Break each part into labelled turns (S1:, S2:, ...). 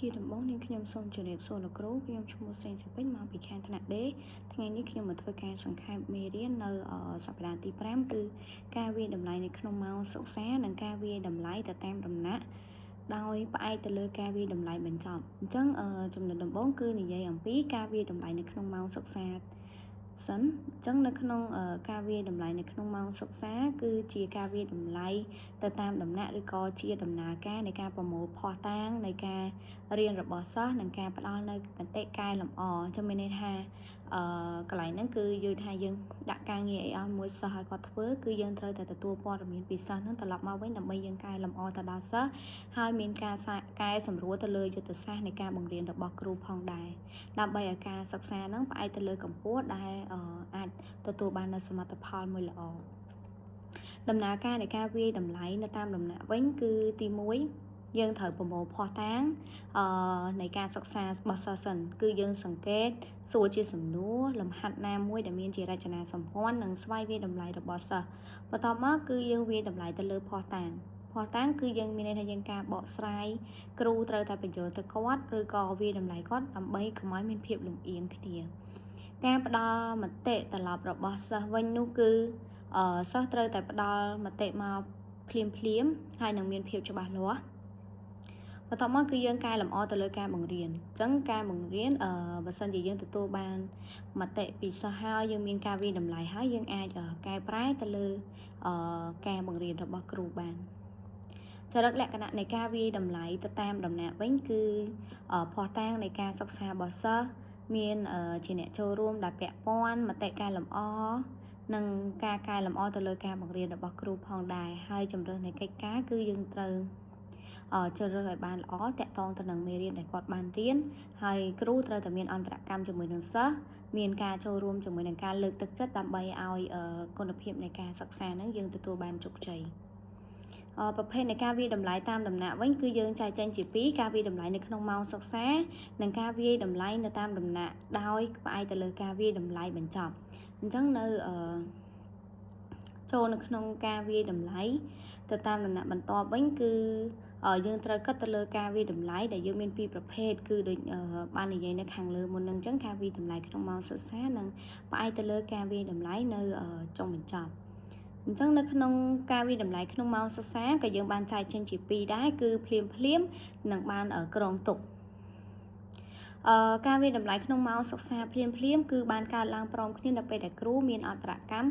S1: ជាដំបូងនេះខ្ញុំសូមជម្រាបសួរលោកគ្រូខ្ញុំឈ្មោះសេងសុពេញមកពីខាងថ្នាក់ដេថ្ងៃនេះខ្ញុំមកធ្វើការសង្ខេបមេរៀននៅសប្តាហ៍ទី5គឺការវាយតម្លៃនៅក្នុងម៉ោងសិក្សានិងការវាយតម្លៃទៅតាមដំណាក់ដោយផ្អែកទៅលើការវាយតម្លៃបញ្ចប់អញ្ចឹងចំណុចដំបូងគឺនិយាយអំពីការវាយតម្លៃនៅក្នុងម៉ោងសិក្សាសិនអញ្ចឹងនៅក្នុងការវាយតម្លៃនៅក្នុងម៉ោងសិក្សាគឺជាការវាយតម្លៃទៅតាមដំណាក់ឬក៏ជាដំណើរការនៃការប្រមូលភស្តុតាងនៃការរៀនរបស់សិស្សនិងការផ្ដល់នៅមតិកែលម្អចាំមានន័យថាកន្លែងហ្នឹងគឺយល់ថាយើងដាក់ការងារឲ្យមួយសិស្សឲ្យគាត់ធ្វើគឺយើងត្រូវតែទទួលព័ត៌មានពីសិស្សហ្នឹងត្រឡប់មកវិញដើម្បីយើងកែលម្អទៅដល់សិស្សហើយមានការកែសម្រួលទៅលើយុទ្ធសាស្ត្រនៃការបង្រៀនរបស់គ្រូផងដែរដើម្បីឲ្យការសិក្សាហ្នឹងផ្អែកទៅលើកម្ពស់ដែលអាចទទួលបាននូវសមិទ្ធផលមួយល្អដំណើរការនៃការវាយតម្លៃនៅតាមដំណាក់វិញគឺទី1យើងត្រូវប្រមូលភស្តុតាងនៃការសិក្សារបស់សិស្សសិនគឺយើងសង្កេតសួរជាសំណួរលំហាត់ណាមួយដែលមានជារចនាសម្ព័ន្ធនិងស្វ័យវាយតម្លៃរបស់សិស្សបន្ទាប់មកគឺយើងវាយតម្លៃទៅលើភស្តុតាងគឺយើងមានន័យថាយើងការបកស្រាយគ្រូត្រូវតែបញ្យល់ទៅគាត់ឬក៏វាយតម្លៃគាត់ដើម្បីកុំឲ្យមានភាពលំអៀងគ្នាការផ្ដល់មតិត្រឡប់របស់សិស្សវិញនោះគឺសិស្សត្រូវតែផ្ដល់មតិមកភ្លាមហើយនឹងមានភាពច្បាស់លាស់បន្ទាប់មកគឺយើងកែលម្អទៅលើការបង្រៀនអញ្ចឹងការបង្រៀនបើសិនជាយើងទទួលបានមតិពីសិស្សហើយយើងមានការវាយតម្លៃហើយយើងអាចកែប្រែទៅលើការបង្រៀនរបស់គ្រូបានចរិតលក្ខណៈនៃការវាយតម្លៃទៅតាមដំណាក់វិញគឺភស្តុតាងនៃការសិក្សារបស់សិស្សមានជាអ្នកចូលរួមដែលពាក់ព័ន្ធមតិកែលម្អនិងការកែលម្អទៅលើការបង្រៀនរបស់គ្រូផងដែរហើយជំរឿននៃកិច្ចការគឺយើងត្រូវជ្រើសរើសឲ្យបានល្អតាក់ទងទៅនឹងមេរៀនដែលគាត់បានរៀនហើយគ្រូត្រូវតែមានអន្តរកម្មជាមួយនឹងសិស្សមានការចូលរួមជាមួយនឹងការលើកទឹកចិត្តដើម្បីឲ្យគុណភាពនៃការសិក្សាហ្នឹងយើងទទួលបានជោគជ័យប្រភេទនៃការវាយតម្លៃតាមដំណាក់វិញគឺយើងចែកចេញជា2ការវាយតម្លៃនៅក្នុងម៉ោងសិក្សានិងការវាយតម្លៃនៅតាមដំណាក់ដោយផ្អែកទៅលើការវាយតម្លៃបញ្ចប់អញ្ចឹងនៅចូលនៅក្នុងការវាយតម្លៃទៅតាមដំណាក់បន្ទាប់វិញគឺយើងត្រូវគិតទៅលើការវាយតម្លៃដែលយើងមាន2ប្រភេទគឺដូចបាននិយាយនៅខាងលើមុននឹងអញ្ចឹងការវាយតម្លៃក្នុងម៉ោងសិក្សានិងផ្អែកទៅលើការវាយតម្លៃនៅចុងបញ្ចប់អញ្ចឹងនៅក្នុងការវាយតម្លៃក្នុងម៉ោងសិក្សាក៏យើងបានចែកចេញជា2ដែរគឺភ្លាមនិងបានក្រងទុកការវាយតម្លៃក្នុងម៉ោងសិក្សាភ្លាមគឺបានកើតឡើងព្រមគ្នានៅពេលដែលគ្រូមានអន្តរកម្ម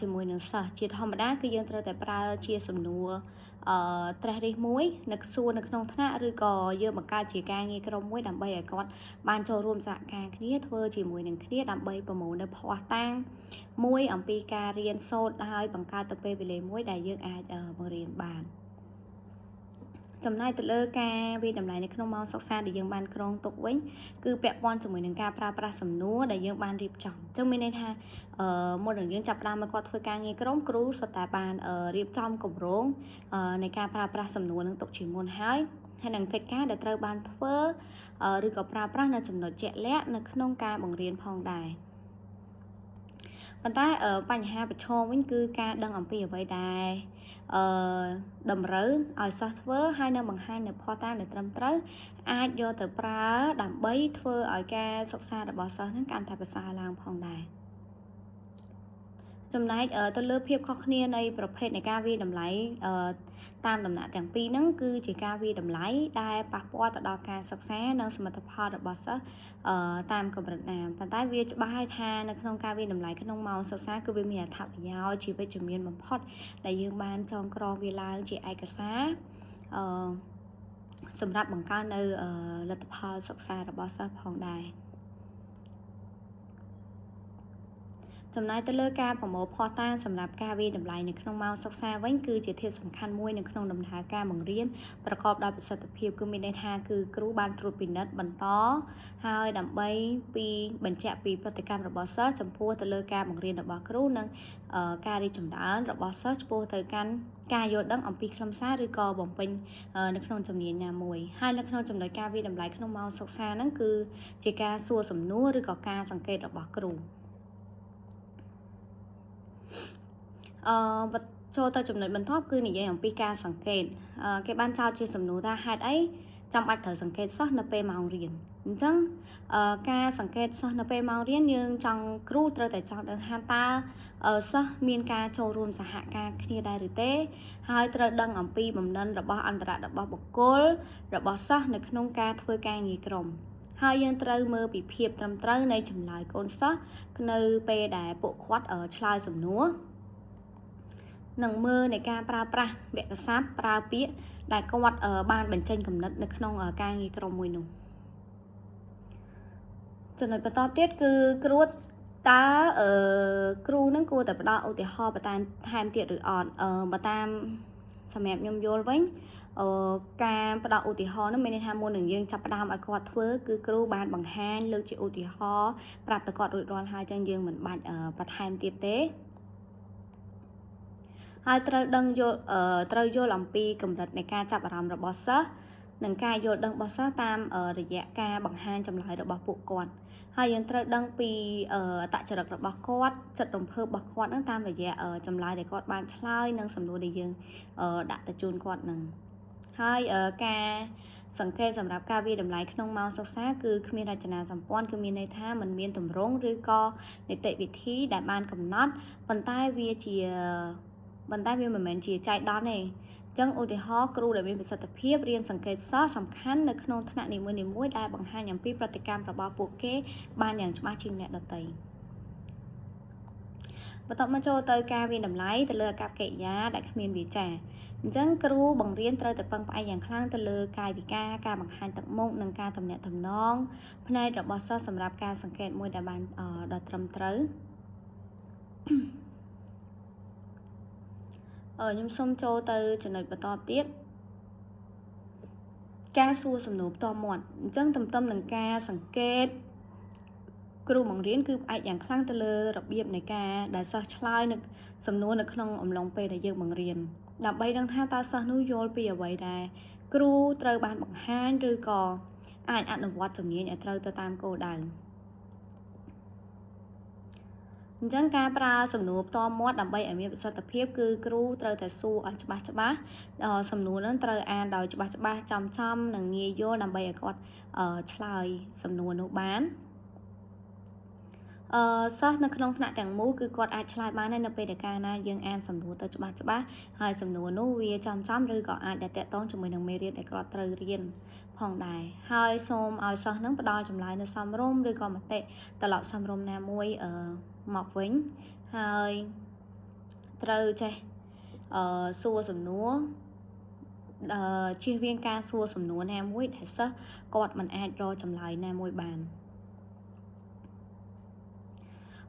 S1: ជាមួយនឹងសិស្សជាធម្មតាគឺយើងត្រូវតែប្រើជាសំណួរត្រេះរិះមួយនៅសួរនៅក្នុងថ្នាក់ឬក៏យើងបង្កើតជាការងារក្រុមមួយដើម្បីឲ្យគាត់បានចូលរួមសហការគ្នាធ្វើជាមួយនឹងគ្នាដើម្បីប្រមូលនៅភស្តុតាងមួយអំពីការរៀនសូត្រហើយបង្កើតទៅពេលវេលាមួយដែលយើងអាចបង្រៀនបានចំណែកទៅលើការវាយតម្លៃនៅក្នុងម៉ោងសិក្សាដែលយើងបានក្រងទុកវិញគឺពាក់ព័ន្ធជាមួយនឹងការប្រើប្រាស់សំណួរដែលយើងបានរៀបចំអញ្ចឹងមានន័យថាមុននឹងយើងចាប់ផ្ដើមឲ្យគាត់ធ្វើការងារក្រុមគ្រូសុទ្ធតែបានរៀបចំគម្រោងនៃការប្រើប្រាស់សំណួរនឹងទុកជាមុនហើយនឹងកិច្ចការដែលត្រូវបានធ្វើឬក៏ប្រើប្រាស់នៅចំណុចជាក់លាក់នៅក្នុងការបង្រៀនផងដែរប៉ុន្តែបញ្ហាប្រឈមវិញគឺការដឹងអំពីអ្វីដែលតម្រូវឲ្យសិស្សធ្វើហើយនៅបង្ហាញនៅភស្តុតាងដែលត្រឹមត្រូវអាចយកទៅប្រើដើម្បីធ្វើឲ្យការសិក្សារបស់សិស្សហ្នឹងកាន់តែប្រសើរឡើងផងដែរចំណែកទៅលើភាពខុសគ្នានៃប្រភេទនៃការវាយតម្លៃតាមដំណាក់ទាំងពីរហ្នឹងគឺជាការវាយតម្លៃដែលប៉ះពាល់ទៅដល់ការសិក្សានិងសមិទ្ធផលរបស់សិស្សតាមកម្រិតណាប៉ុន្តែវាច្បាស់ហើយថានៅក្នុងការវាយតម្លៃក្នុងម៉ោងសិក្សាគឺវាមានអត្ថប្រយោជន៍ជាវិជ្ជមានបំផុតដែលយើងបានចងក្រងវាឡើងជាឯកសារសម្រាប់បង្កើននៅលទ្ធផលសិក្សារបស់សិស្សផងដែរចំណែកទៅលើការប្រមូលភស្តុតាងសម្រាប់ការវាយតម្លៃនៅក្នុងម៉ោងសិក្សាវិញគឺជាធាតុសំខាន់មួយនៅក្នុងដំណើរការបង្រៀនប្រកបដោយប្រសិទ្ធភាពគឺមានន័យថាគឺគ្រូបានត្រួតពិនិត្យបន្តហើយដើម្បីបញ្ជាក់ពីប្រតិកម្មរបស់សិស្សចំពោះទៅលើការបង្រៀនរបស់គ្រូនិងការរីកចម្រើនរបស់សិស្សចំពោះទៅកាន់ការយល់ដឹងអំពីខ្លឹមសារឬក៏បំពេញនៅក្នុងជំនាញណាមួយហើយនៅក្នុងចំណុចការវាយតម្លៃក្នុងម៉ោងសិក្សាហ្នឹងគឺជាការសួរសំណួរឬក៏ការសង្កេតរបស់គ្រូចូលទៅចំណុចបន្ទាប់គឺនិយាយអំពីការសង្កេតគេបានចោទជាសំណួរថាហេតុអី ចាំបាច់ត្រូវសង្កេតសិស្សនៅពេលម៉ោងរៀនអញ្ចឹងការសង្កេតសិស្សនៅពេលម៉ោងរៀនយើងចង់គ្រូត្រូវតែចង់ដឹងថាតើសិស្សមានការចូលរួមសហការគ្នាដែរឬទេហើយត្រូវដឹងអំពីបំណិនរបស់អន្តររបស់បុគ្គលរបស់សិស្សនៅក្នុងការធ្វើការងារក្រុមហើយយើងត្រូវមើលពីភាពត្រឹមត្រូវនៃចម្លើយកូនសិស្សនៅពេលដែលពួកគាត់ឆ្លើយសំណួរនឹងមើលនៃការប្រើប្រាស់វគ្គសព្ទប្រើពាក្យដែលគាត់បានបញ្ចេញគំនិតនៅក្នុងការងារក្រុមមួយនោះចំណុចបន្តទៀតគឺគ្រូតើគ្រូនឹងគួរតែផ្ដល់ឧទាហរណ៍បន្ថែមទៀតឬអត់បើតាមសម្រាប់ខ្ញុំយល់វិញការផ្ដល់ឧទាហរណ៍នោះមានន័យថាមុននឹងយើងចាប់ផ្ដើមឲ្យគាត់ធ្វើគឺគ្រូបានបង្ហាញលើកជាឧទាហរណ៍ប្រាប់ទៅគាត់រួចរាល់ហើយចឹងយើងមិនបាច់បន្ថែមទៀតទេហើយត្រូវយល់អំពីកម្រិតនៃការចាប់អារម្មណ៍របស់សិស្សនិងការយល់ដឹងរបស់សិស្សតាមរយៈការបង្ហាញចម្លើយរបស់ពួកគាត់ហើយយើងត្រូវដឹងពីអត្តចរិតរបស់គាត់ចិត្តរំភើបរបស់គាត់នឹងតាមរយៈចម្លើយដែលគាត់បានឆ្លើយនិងសំណួរដែលយើងដាក់ទៅជូនគាត់នឹងហើយការសង្កេតសម្រាប់ការវាតម្លៃក្នុងម៉ោងសិក្សាគឺគ្មានរចនាសម្ព័ន្ធគឺមានន័យថាมันមានទម្រង់ឬក៏នីតិវិធីដែលបានកំណត់ប៉ុន្តែវាមិនមែនជាចៃដន្យទេអញ្ចឹងឧទាហរណ៍គ្រូដែលមានប្រសិទ្ធភាពរៀនសង្កេតសិស្សសំខាន់នៅក្នុងថ្នាក់នីមួយៗដែលបង្ហាញអំពីប្រតិកម្មរបស់ពួកគេបានយ៉ាងច្បាស់ជាងអ្នកដទៃបន្ទាប់មកចូលទៅការវិនិច្ឆ័យតម្លៃទៅលើអាកប្បកិរិយាដែលគ្មានវាចាអញ្ចឹងគ្រូបង្រៀនត្រូវតែពឹងផ្អែកយ៉ាងខ្លាំងទៅលើកាយវិការការបង្ហាញទឹកមុខនិងការទំនាក់ទំនងផ្នែករបស់សិស្សសម្រាប់ការសង្កេតមួយដែលបានដ៏ត្រឹមត្រូវខ្ញុំសូមចូលទៅចំណុចបន្តទៀតការសួរសំណួរផ្ទាល់មាត់អញ្ចឹងទន្ទឹមនឹងការសង្កេតគ្រូបង្រៀនគឺផ្អែកយ៉ាងខ្លាំងទៅលើរបៀបនៃការដែលសិស្សឆ្លើយនៅសំណួរនៅក្នុងអំឡុងពេលដែលយើងបង្រៀនដើម្បីដឹងថាតើសិស្សនោះយល់ពីអ្វីដែលគ្រូត្រូវបានបង្ហាញឬក៏អាចអនុវត្តជំនាញឲ្យត្រូវទៅតាមគោលដៅអញ្ចឹងការប្រើសំណួរផ្ទាល់មាត់ដើម្បីឲ្យមានប្រសិទ្ធភាពគឺគ្រូត្រូវតែសួរឲ្យច្បាស់សំណួរនឹងត្រូវអានដោយច្បាស់ចំនិងងាយយល់ដើម្បីឲ្យគាត់ឆ្លើយសំណួរនោះបានសិស្សនៅក្នុងថ្នាក់ទាំងមូលគឺគាត់អាចឆ្លើយបាននៅពេលដែលកាលណាយើងអានសំណួរទៅច្បាស់ហើយសំណួរនោះវាចំឬក៏អាចដែលតាក់ទងជាមួយនឹងមេរៀនដែលគាត់ត្រូវរៀនផងដែរហើយសូមឲ្យសិស្សនឹងផ្ដល់ចម្លើយនៅសមរម្យឬក៏មតិត្រឡប់សមរម្យណាមួយមកវិញហើយត្រូវចេះសួរសំណួរជៀសវាងការសួរសំណួរណាមួយដែលសិស្សគាត់មិនអាចរកចម្លើយណាមួយបាន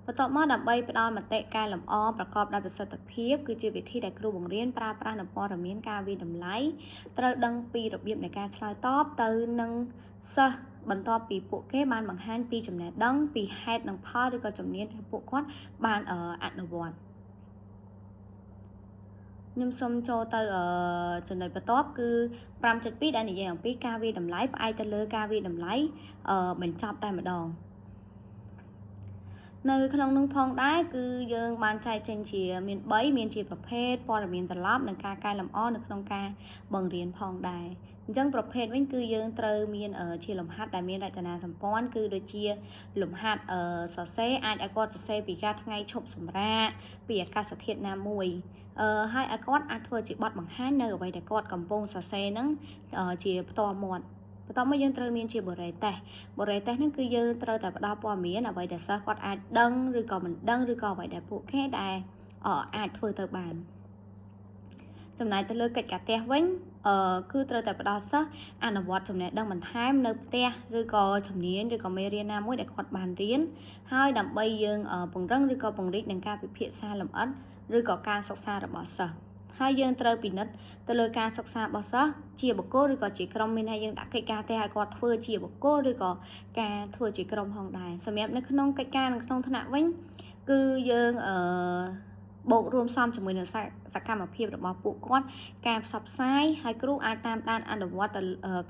S1: បន្ទាប់មកដើម្បីផ្ដល់មតិកែលម្អប្រកបដោយប្រសិទ្ធភាពគឺជាវិធីដែលគ្រូបង្រៀនប្រើប្រាស់នៅព័ត៌មានការវិតម្លៃត្រូវដឹងពីរបៀបនៃការឆ្លើយតបទៅនឹងសិស្សបន្ទាប់ពីពួកគេបានបង្ហាញពីចំណេះដឹងពីហេតុនិងផលឬក៏ជំនាញដែលពួកគាត់បានអនុវត្តខ្ញុំសូមចូលទៅចំណុចបន្ទាប់គឺ 5.2 ដែលនិយាយអំពីការវិតម្លៃផ្អែកទៅលើការវិតម្លៃបញ្ចប់តែម្ដងនៅក្នុងនោះផងដែរគឺយើងបានចែកចេញជាមាន3មានជាប្រភេទព័ត៌មានត្រឡប់និងការកែលម្អនៅក្នុងការបង្រៀនផងដែរអញ្ចឹងប្រភេទវិញគឺយើងត្រូវមានជាលំហាត់ដែលមានរចនាសម្ព័ន្ធគឺដូចជាលំហាត់សរសេរអាចឲ្យគាត់សរសេរពីការថ្ងៃឈប់សម្រាកពីអាកាសធាតុណាមួយហើយឲ្យគាត់អាចធ្វើជាបទបង្ហាញនៅអ្វីដែលគាត់កំពុងសរសេរហ្នឹងជាផ្ទាល់មាត់បន្ទាប់មកយើងត្រូវមានជាបរិយាតេស្តហ្នឹងគឺយើងត្រូវតែផ្ដល់ព័ត៌មានអ្វីដែលសិស្សគាត់អាចដឹងឬក៏មិនដឹងឬក៏អ្វីដែលពួកគេដែលអាចធ្វើទៅបានចំណែកទៅលើកិច្ចការផ្ទះវិញគឺត្រូវតែផ្ដល់សិស្សអនុវត្តចំណេះដឹងបន្ថែមនៅផ្ទះឬក៏ជំនាញឬក៏មេរៀនណាមួយដែលគាត់បានរៀនហើយដើម្បីយើងពង្រឹងឬក៏ពង្រីកនឹងការពិភាក្សាលម្អិតឬក៏ការសិក្សារបស់សិស្សហើយយើងត្រូវពិនិត្យទៅលើការសិក្សារបស់សិស្សជាបុគ្គលឬក៏ជាក្រុមមានឲ្យយើងដាក់កិច្ចការផ្ទះឲ្យគាត់ធ្វើជាបុគ្គលឬក៏ការធ្វើជាក្រុមផងដែរសម្រាប់នៅក្នុងកិច្ចការនៅក្នុងថ្នាក់វិញគឺយើងបូករួមផ្សំជាមួយនឹងសកម្មភាពរបស់ពួកគាត់ការផ្សព្វផ្សាយហើយគ្រូអាចតាមដានអនុវត្ត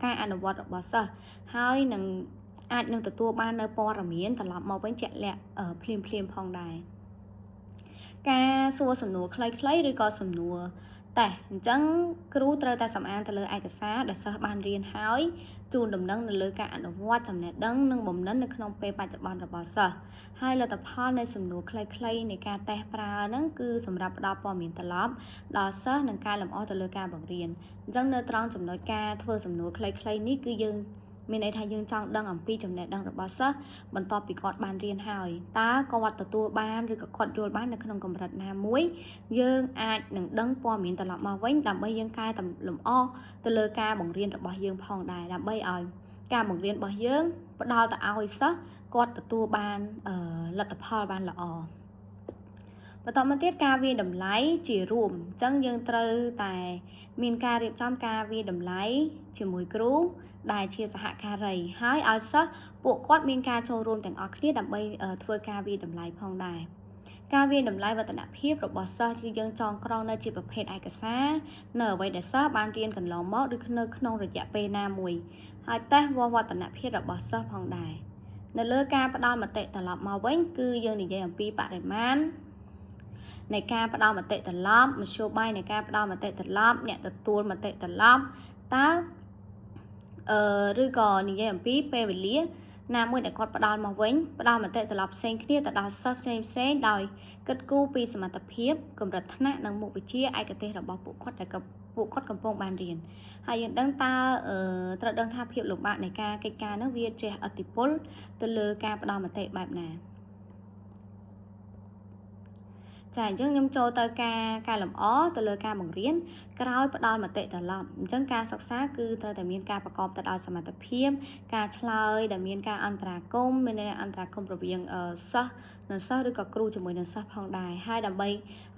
S1: ការអនុវត្តរបស់សិស្សហើយនឹងអាចនឹងទទួលបាននៅព័ត៌មានត្រឡប់មកវិញជាក់លាក់ភ្លាមផងដែរការសួរសំណួរខ្លីៗឬក៏សំណួរ តែអញ្ចឹងគ្រូត្រូវតែសំអាងទៅលើឯកសារដែលសិស្សបានរៀនហើយជូនដំណឹងនៅលើការអនុវត្តចំណេះដឹងនិងបំណិននៅក្នុងពេលបច្ចុប្បន្នរបស់សិស្សហើយលទ្ធផលនៃសំណួរខ្លីៗនៃការតេស្តប្រើហ្នឹងគឺសម្រាប់ផ្ដល់ព័ត៌មានត្រឡប់ដល់សិស្សនិងកែលម្អទៅលើការបង្រៀនអញ្ចឹងនៅត្រង់ចំណុចការធ្វើសំណួរខ្លីៗនេះគឺយើងមានន័យថាយើងចង់ដឹងអំពីចំណេះដឹងរបស់សិស្សបន្ទាប់ពីគាត់បានរៀនហើយតើគាត់ទទួលបានឬក៏គាត់យល់បាននៅក្នុងកម្រិតណាមួយយើងអាចនឹងដឹងព័ត៌មានត្រឡប់មកវិញដើម្បីយើងកែលម្អទៅលើការបង្រៀនរបស់យើងផងដែរដើម្បីឲ្យការបង្រៀនរបស់យើងផ្ដល់ទៅឲ្យសិស្សគាត់ទទួលបានលទ្ធផលបានល្អបន្តមកទៀតការវាយតម្លៃជារួមអញ្ចឹងយើងត្រូវតែមានការរៀបចំការវាយតម្លៃជាមួយគ្រូដែលជាសហការីហើយឲ្យសិស្សពួកគាត់មានការចូលរួមទាំងអស់គ្នាដើម្បីធ្វើការវាយតម្លៃផងដែរការវាយតម្លៃវឌ្ឍនភាពរបស់សិស្សគឺយើងចងក្រងនៅជាប្រភេទឯកសារនៅអ្វីដែលសិស្សបានរៀនកន្លងមកឬនៅក្នុងរយៈពេលណាមួយហើយតេស្តវឌ្ឍនភាពរបស់សិស្សផងដែរនៅលើការផ្ដល់មតិត្រឡប់មកវិញគឺយើងនិយាយអំពីបរិមាណនៃការផ្ដល់មតិត្រឡប់មធ្យោបាយនៃការផ្ដល់មតិត្រឡប់អ្នកទទួលមតិត្រឡប់តើឬក៏និយាយអំពីពេលវេលាណាមួយដែលគាត់ផ្ដល់មកវិញផ្ដល់មតិត្រឡប់ផ្សេងគ្នាទៅដល់សិស្សផ្សេងដោយគិតគូរពីសមត្ថភាពកម្រិតថ្នាក់និងមុខវិជ្ជាឯកទេសរបស់ពួកគាត់ដែលពួកគាត់កំពុងបានរៀនហើយយើងដឹងតើត្រូវដឹងថាភាពលំបាកនៃការកិច្ចការនោះវាជះឥទ្ធិពលទៅលើការផ្ដល់មតិបែបណាចាអញ្ចឹងខ្ញុំចូលទៅការកែលម្អទៅលើការបង្រៀនក្រោយផ្ដល់មតិត្រឡប់អញ្ចឹងការសិក្សាគឺត្រូវតែមានការប្រកបទៅដោយសមត្ថភាពការឆ្លើយដែលមានការអន្តរាគមន៍មានអន្តរាគមន៍រវាងសិស្សនិងសិស្សឬក៏គ្រូជាមួយនឹងសិស្សផងដែរហើយដើម្បី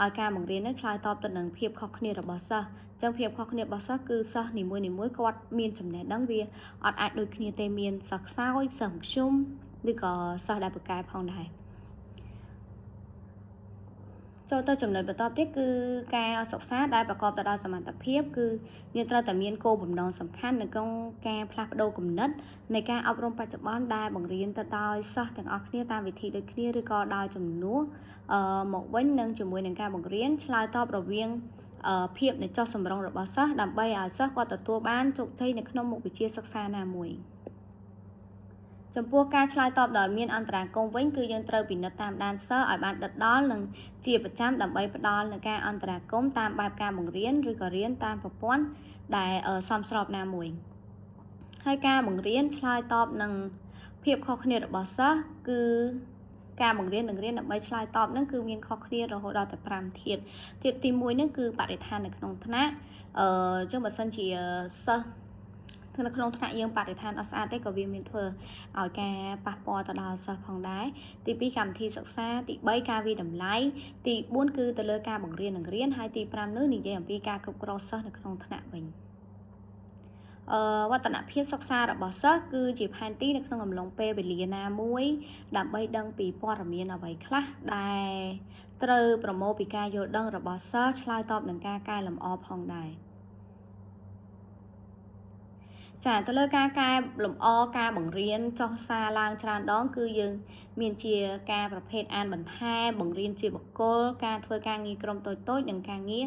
S1: ឲ្យការបង្រៀននេះឆ្លើយតបទៅនឹងភាពខុសគ្នារបស់សិស្សអញ្ចឹងភាពខុសគ្នារបស់សិស្សគឺសិស្សនីមួយៗគាត់មានចំណេះដឹងវាអត់អាចដូចគ្នាទេមានសិស្សខ្សោយសិស្សមធ្យមឬក៏សិស្សដែលពូកែផងដែរចូលទៅចំណុចបន្តទៀតគឺការសិក្សាដែលប្រកបទៅដោយសមត្ថភាពគឺយើងត្រូវតែមានគោលបំណងសំខាន់នៅក្នុងការផ្លាស់ប្ដូរគំនិតនៃការអប់រំបច្ចុប្បន្នដែលបង្រៀនទៅដោយសិស្សទាំងអស់គ្នាតាមវិធីដូចគ្នាឬក៏ដោយចំនួនមកវិញនឹងជាមួយនឹងការបង្រៀនឆ្លើយតបរវាងភាពនៃចុះសម្រុងរបស់សិស្សដើម្បីឲ្យសិស្សគាត់ទទួលបានជោគជ័យនៅក្នុងមុខវិជ្ជាសិក្សាណាមួយចំពោះការឆ្លើយតបដោយមានអន្តរាគមន៍វិញគឺយើងត្រូវពិនិត្យតាមដានសិស្សឲ្យបានដិតដល់និងជាប្រចាំដើម្បីផ្ដល់នូវការអន្តរាគមន៍តាមបែបការបង្រៀនឬក៏រៀនតាមប្រព័ន្ធដែលសមស្របណាមួយហើយការបង្រៀនឆ្លើយតបនឹងភាពខុសគ្នារបស់សិស្សគឺការបង្រៀននឹងរៀនដើម្បីឆ្លើយតបនឹងគឺមានខុសគ្នារហូតដល់តែ5ធាតុទី1នឹងគឺបរិស្ថាននៅក្នុងថ្នាក់អញ្ចឹងបើសិនជាសិស្សនៅក្នុងថ្នាក់យើងបរិស្ថានអត់ស្អាតទេក៏វាមានធ្វើឲ្យការប៉ះពាល់ទៅដល់សិស្សផងដែរទី2កម្មវិធីសិក្សាទី3ការវិតម្លៃទី4គឺទៅលើការបង្រៀននិងរៀនហើយទី5នោះនិយាយអំពីការគ្រប់គ្រងសិស្សនៅក្នុងថ្នាក់វិញវឌ្ឍនភាពសិក្សារបស់សិស្សគឺជាផែនទីនៅក្នុងអំឡុងពេលវេលាណាមួយដើម្បីដឹងពីព័ត៌មានអ្វីខ្លះដែលត្រូវប្រមូលពីការយល់ដឹងរបស់សិស្សឆ្លើយតបនឹងការកែលម្អផងដែរចាទៅលើការកែលម្អការបង្រៀនចុះសារឡើងច្រើនដងគឺយើងមានជាការប្រភេទអានបន្ថែមបង្រៀនជាបុគ្គលការធ្វើការងារក្រុមតូចៗនិងការងារ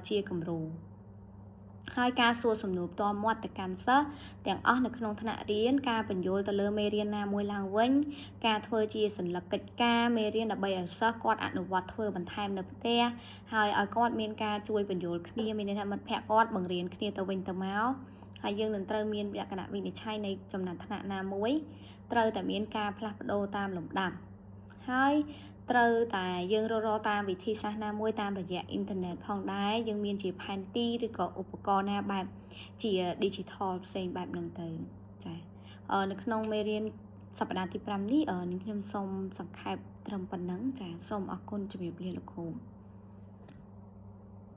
S1: ជាគំរូហើយការសួរសំណួរផ្ទាល់មាត់ទៅកាន់សិស្សទាំងអស់នៅក្នុងថ្នាក់រៀនការបញ្យល់ទៅលើមេរៀនណាមួយឡើងវិញការធ្វើជាសញ្ញាកិច្ចការមេរៀនដើម្បីឲ្យសិស្សគាត់អនុវត្តធ្វើបន្ថែមនៅផ្ទះហើយឲ្យគាត់មានការជួយបញ្យល់គ្នាមានន័យថាមិត្តភ័ក្តិគាត់បង្រៀនគ្នាទៅវិញទៅមកហើយយើងនឹងត្រូវមានលក្ខណៈវិនិច្ឆ័យនៃចំណាត់ថ្នាក់ណាមួយត្រូវតែមានការផ្លាស់ប្ដូរតាមលំដាប់ហើយត្រូវតែយើងរកតាមវិធីសាស្ត្រណាមួយតាមរយៈអ៊ីនធឺណិតផងដែរយើងមានជាផែនទីឬក៏ឧបករណ៍ណាបែបជា digital ផ្សេងបែបហ្នឹងទៅចានៅក្នុងមេរៀនសប្តាហ៍ទី5នេះខ្ញុំសូមសង្ខេបត្រឹមប៉ុណ្ណឹងចាសូមអរគុណជំរាបលាលោកគ្រូ